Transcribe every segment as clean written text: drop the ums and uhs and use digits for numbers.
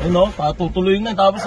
Ayun o, patutuloy na tapos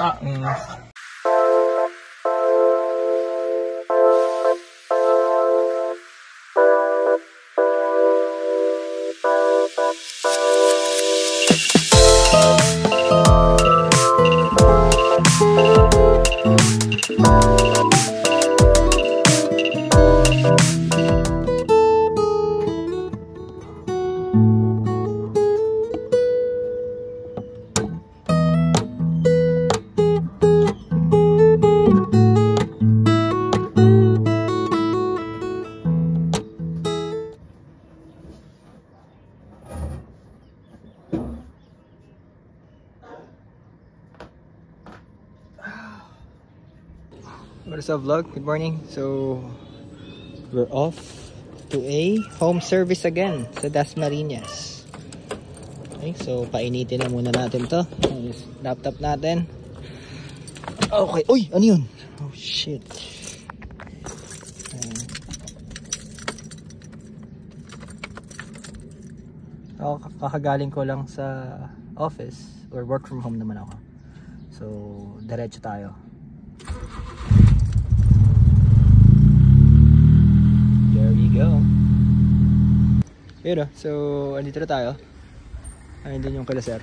What is up vlog? Good morning. So we're off to a home service again sa Dasmariñas. Okay, so painitin na muna natin to. Laptop natin. Okay. Uy! Ano yun? Oh shit. Kakagaling ko lang sa office or work from home naman ako. So diretso tayo. There we go. Yun o. So, andito na tayo. Ayun din yung kila sir.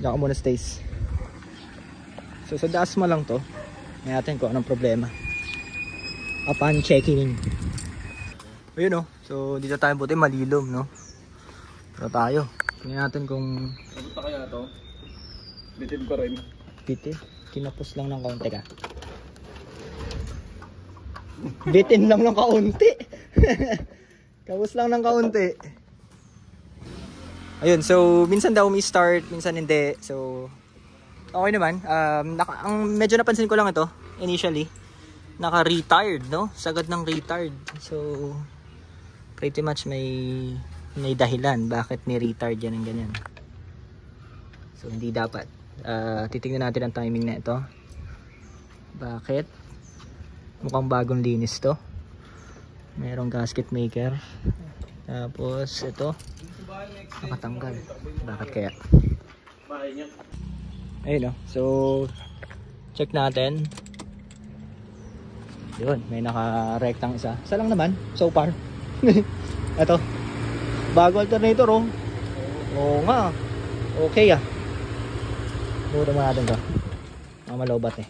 Diyan ka muna stays. So, sa Dasma lang to. Ngayon natin kung anong problema. Upon checking. Ayun o. So, dito tayo buti malilom, no? Pero tayo. Tingnan natin kung... Kamusta kaya to? Bitin pa rin. Bitin? Kinapos lang ng kaunti ka. Bitin lang ng kaunti. Kapos lang ng kaunti. Ayun, so minsan daw may start, minsan hindi. So okay naman. Ang medyo napansin ko lang ito initially, naka-retired, no? Sagad ng retired. So pretty much may dahilan bakit ni retired yan ng ganyan. So hindi dapat. Titingnan natin ang timing na ito. Bakit? Mukhang bagong linis to. Merong gasket maker. Tapos ito nakatanggal. Bakit kaya? Ayun o. So check natin. Yun, may naka-rectang isa. Isa lang naman so far. Ito. Bago alternator oh. Oo nga. Okay ah. Mura mo natin to. Mamalobat eh.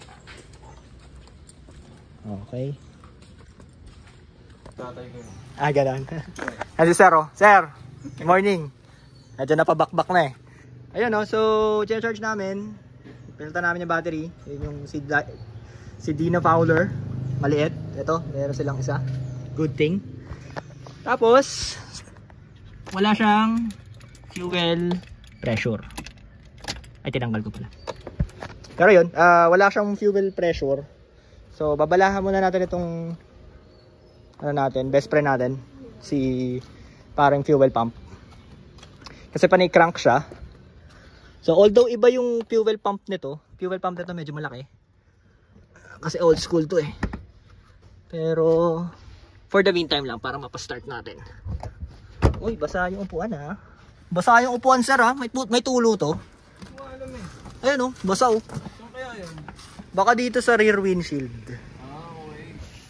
Okay. Ganun. Kasi sir, oh. Sir, good morning. Medyo napabakbak na eh. Ayun, oh. So, charge namin. Pinalitan namin yung battery. Yun yung si Dina Fowler. Maliit. Ito, meron silang isa. Good thing. Tapos, wala siyang fuel pressure. Ay, tinanggal ko pala. Pero yun, wala siyang fuel pressure. So, babalahan muna natin itong best friend natin, si parang fuel pump. Kasi panay crank siya. So, although iba yung fuel pump nito medyo malaki. Kasi old school to eh. Pero, for the meantime lang, para mapastart natin. Uy, basa yung upuan ha. Basa yung upuan sir ha. May tulo to. Ayan oh, basa oh. Saan kaya yun? Baka dito sa rear windshield. Okay.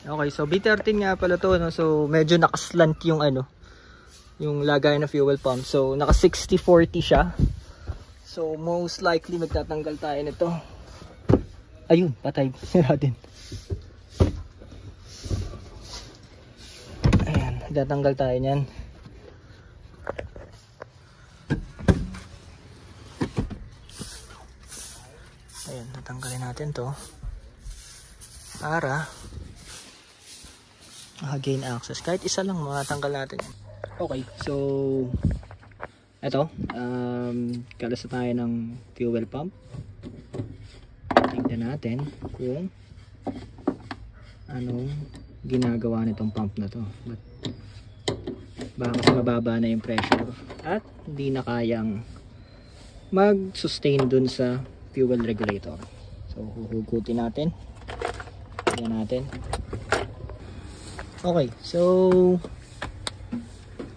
Okay, so B13 nga pala to, no? So medyo nakaslant yung yung lagay na fuel pump. So naka 60-40 siya. So most likely magtatanggal tayo nito. Ayun, patay. Sira din. Ayan, magtatanggal tayo niyan. Ayan, natanggalin natin to para gain access. Kahit isa lang matanggal natin. Okay, so eto, kalasa tayo ng fuel pump. Tingnan natin kung anong ginagawa nitong pump na to. Baka mas mababa na yung pressure at hindi na kayang mag-sustain dun sa fuel regulator. So huhugutin natin. Tingnan natin. Okay, so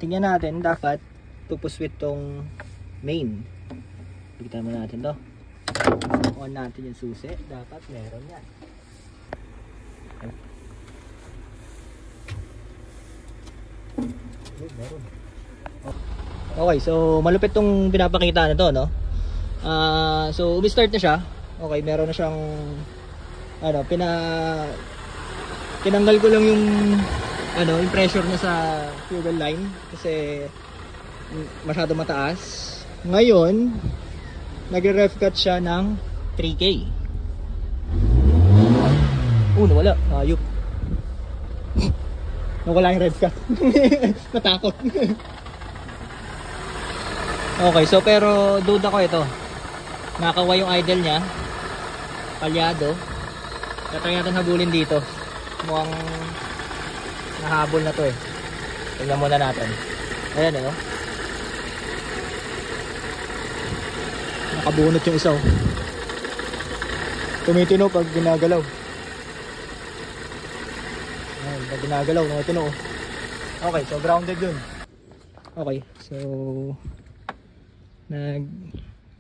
tingnan natin, dapat pupuswit tong main. Tignan mo natin to. On natin yung susi. Dapat meron yan. Meron. Okay, so malupit tong pinapakita na to, no? So umi-start na siya. Okay, meron na siyang ano, tinanggal ko lang yung ano, yung pressure niya sa fuel line kasi masyado mataas. Ngayon, nagre-rev cut siya ng 3K. Nawala. Ayup. Nawala yung rev cut. Natakot. Okay, so pero duda ko ito. Nakakaway yung idle niya. Palyado. Try natin habulin dito. Mukhang nahabol na to eh. Tignan muna natin. Ayan eh, no? Nakabunot yung isa, oh. Tumitino pag ginagalaw. Ayan, pag ginagalaw, tumitino, oh. Okay, so grounded yun. Okay, so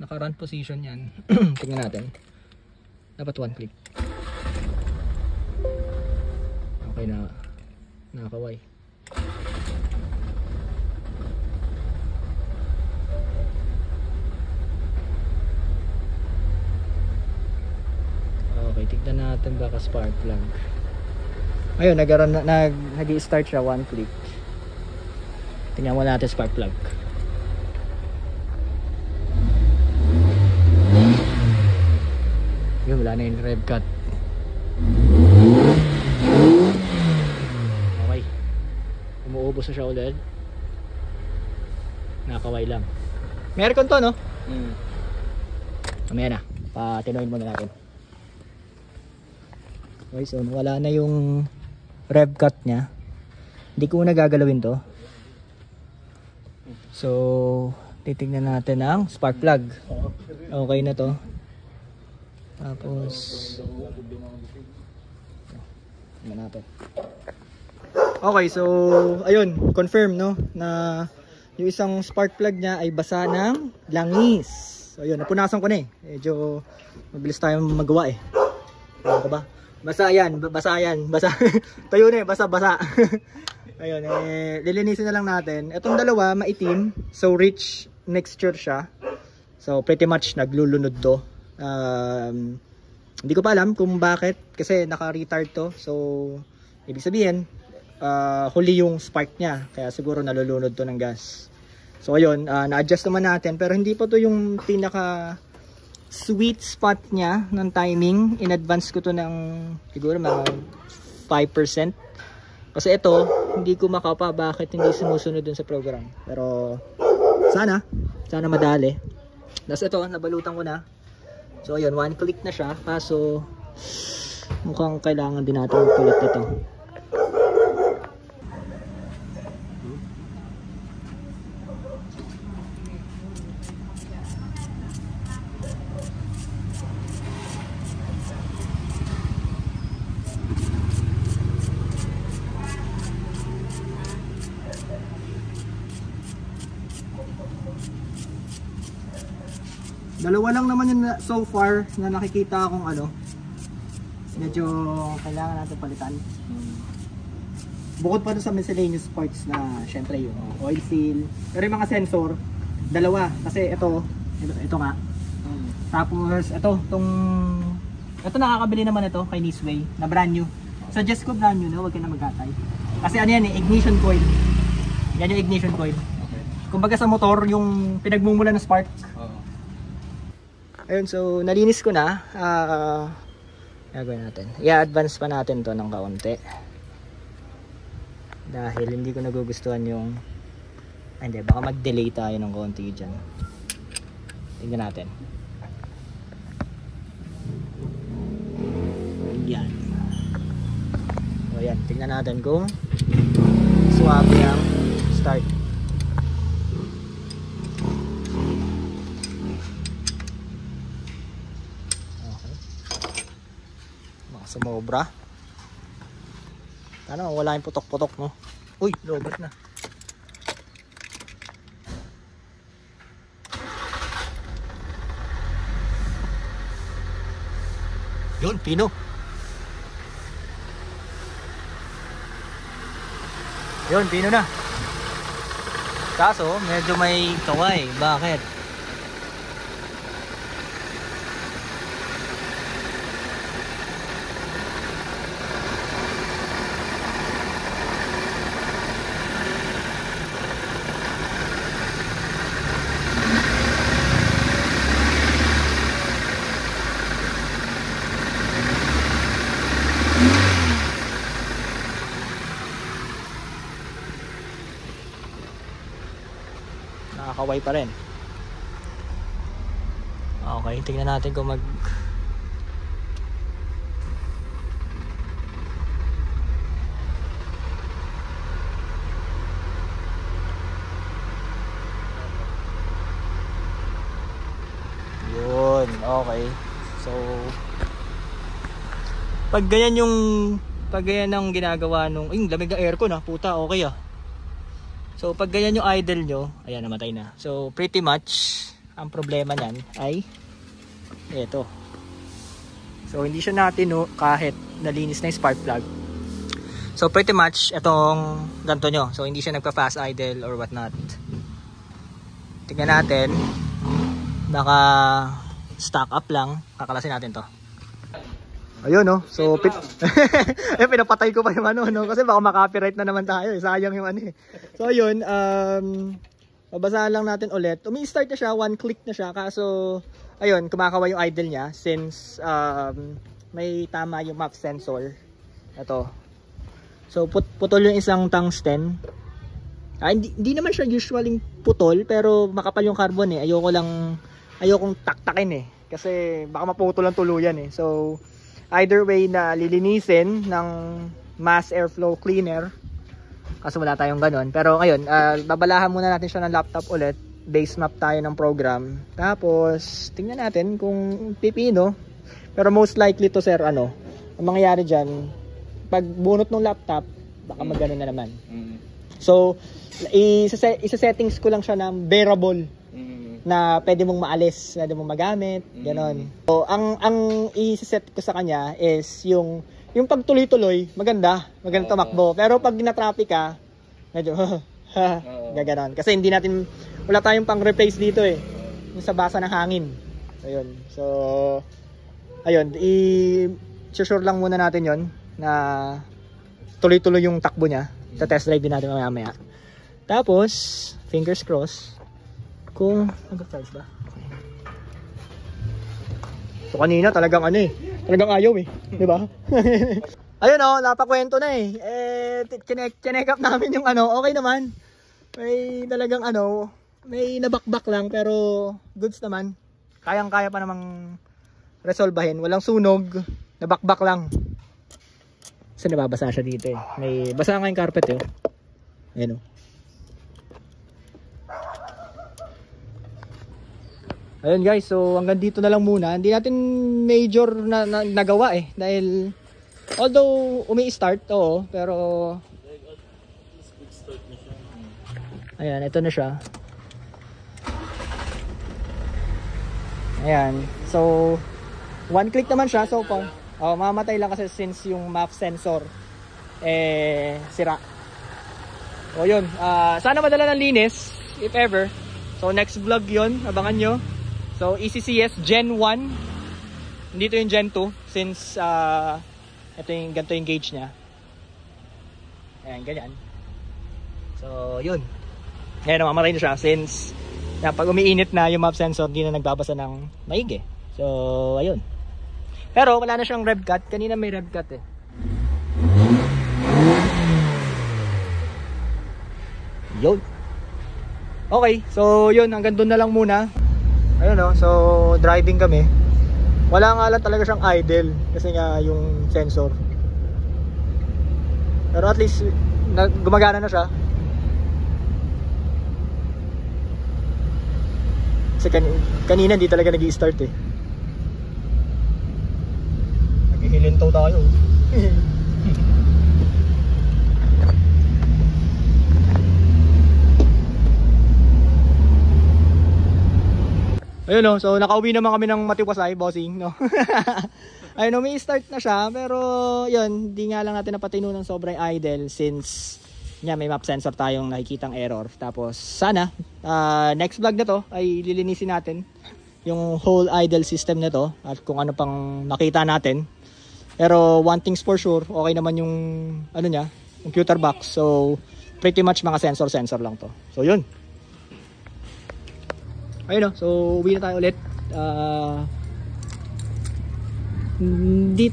naka-run position yan. Tingnan natin. Dapat one click. Okay na. Nakakaway. Okay, tignan natin baka spark plug. Ayun, nag-i-start siya, one click. Tingnan mo natin spark plug. Yun, wala na yung rev cut. Okay, umuubos na siya ulit. Nakakaway lang. May aircon to, no? Mamaya na, patinoin muna natin. Okay, so wala na yung rev cut nya. Hindi ko na gagalawin to. So titignan natin ang spark plug. Okay na to. Tapos tignan natin. Okay, so ayun, confirm, no, na yung isang spark plug nya ay basa ng langis. So ayun, napunasan ko na eh. Medyo mabilis tayong magawa eh. Ano ka ba? Basa yan, basa yan, basa. Tayo na eh, basa. Ayun, lilinisin na lang natin. Itong dalawa, maitim. So rich mixture siya. So pretty much naglulunod to. Hindi ko pa alam kung bakit. Kasi naka-retard to. So ibig sabihin, huli yung spark niya. Kaya siguro nalulunod to ng gas. So ayun, na-adjust naman natin. Pero hindi pa to yung pinaka sweet spot niya ng timing. In advance ko to ng siguro mga 5%. Kasi ito, hindi ko makapa bakit hindi sumusunod dun sa program. Pero sana madali. Tapos ito, nabalutan ko na. So ayun, one click na siya. Kaso mukhang kailangan din natin magkulit ito. Dalawa lang naman yun so far na nakikita akong ano, medyo kailangan natin palitan. Bukod pa dun sa miscellaneous parts na syempre yung oil seal, pero yung mga sensor, dalawa. Kasi ito nga. Tapos ito nakakabili naman ito kay Nisway na brand new. Suggest ko brand new, no? Huwag ka na magkatay. Kasi ano yan eh, ignition coil. Yan yung ignition coil. Kumbaga sa motor, yung pinagmumula ng spark. Ayun, so nalinis ko na. Gagawin natin. I-advance pa natin to ng kaunti. Dahil hindi ko nagugustuhan yung... hindi, baka mag-delay tayo ng kaunti dyan. Tingnan natin. Yan. So yan, tingnan natin kung swabe ang start. Sumobra. Ano, wala yung putok-putok, no? Uy, lobat na. Yun, pino. Yun, pino na. Kaso, medyo may kaway. Bakit? Nakakaway pa rin. Okay, tingnan natin kung mag... Yun, okay. So, pag ganyan ang ginagawa nung... Ay, lamig ng aircon ah, puta, okay ah. So pag ganyan yung idle nyo, ayan, namatay na. So pretty much ang problema nyan ay ito. So hindi siya natin kahit nalinis na yung spark plug. So pretty much itong ganito nyo. So hindi siya nagpa-fast idle or what not. Tingnan natin. Naka stock up lang. Kakalasin natin to. Ayun no. So pinapatay ko pa yung kasi baka ma-copyright na naman tayo. Sayang yung So ayun, babasahan lang natin ulit. Umi-start na siya, one click na siya. Kaso ayun, kumakaway yung idle niya since may tama yung map sensor. Ito. So putol yung isang tungsten. Hindi naman siya usually putol pero makapal yung carbon eh. Ayokong taktakin kasi baka maputol ang tuluyan So either way na lilinisin ng mass airflow cleaner kasi wala tayong ganon. Pero ngayon, babalahan muna natin siya ng laptop ulit. Base map tayo ng program. Tapos, tingnan natin kung pipino. Pero most likely to sir, ang mangyayari dyan, pag bunot ng laptop, baka magano na naman. So, isa-settings ko lang siya ng bearable. Na pwede mong maalis, pwede mong magamit, ganon. So, ang i-set ko sa kanya is yung pagtuloy-tuloy, maganda tumakbo. Pero pag na-traffic ka, medyo gaganon. Kasi wala tayong pang-replace dito yung sa basa ng hangin. Ayun. So, ayun, i-sure lang muna natin yon na tuloy-tuloy yung takbo niya. Sa test drive din natin mamaya. Tapos, fingers crossed, kung nag-charge ba? Okay. So kanina talagang talagang ayaw di ba? Ayun napakwento na chinek up namin yung okay naman. May talagang may nabakbak lang pero goods naman. Kayang-kaya pa namang resolbahin, walang sunog, nabakbak lang. Kasi nababasa siya dito May basa nga yung carpet Ayun Ayun guys, so hanggang dito na lang muna. Hindi natin major na nagawa dahil although umi-start pero ayan, ito na siya. Ayan. So one click naman siya so far. Mamatay lang kasi since yung map sensor sira. O yun, sana madala ng linis if ever. So next vlog yun, abangan nyo. So ECCS Gen 1. Dito yung Gen 2 since ganito yung gauge niya. Ayan, ganyan. So yun. Ayan, mamamatay na siya since pag umiinit na yung map sensor, hindi na nagbabasa ng maigi. So ayun. Pero wala na siyang rev cut. Kanina may rev cut Yun. Okay, so yun, hanggang doon na lang muna. Ayun so driving kami. Wala nga lang talaga siyang idle kasi nga yung sensor. Pero at least gumagana na siya. Kasi kanina hindi talaga nag-i-start Naghihilintaw tayo. Ayun no, so nakauwi naman kami ng Matiwasay, bossing, no. Ayun no, may start na siya, pero yun, hindi nga lang natin napatino ng sobrang idle since may map sensor tayong nakikitang error. Tapos sana next vlog na to ay lilinisin natin yung whole idle system nito at kung ano pang makita natin. Pero one thing's for sure, okay naman yung ano niya, computer box. So pretty much mga sensor lang to. So yun. Ayun no, so uwi na tayo ulit. Hindi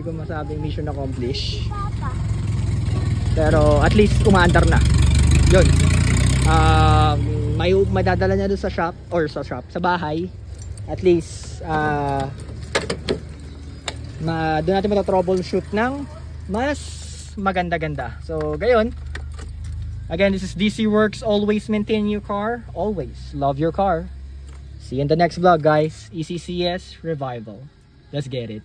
ko masabing mission accomplished. Pero at least umaandar na. Yun. May madadala niya doon sa shop sa bahay. At least doon natin mata-troubleshoot ng mas maganda-ganda. So gayon. Again, this is DC Works. Always maintain your car. Always love your car. See you in the next vlog, guys. ECCS Revival. Let's get it.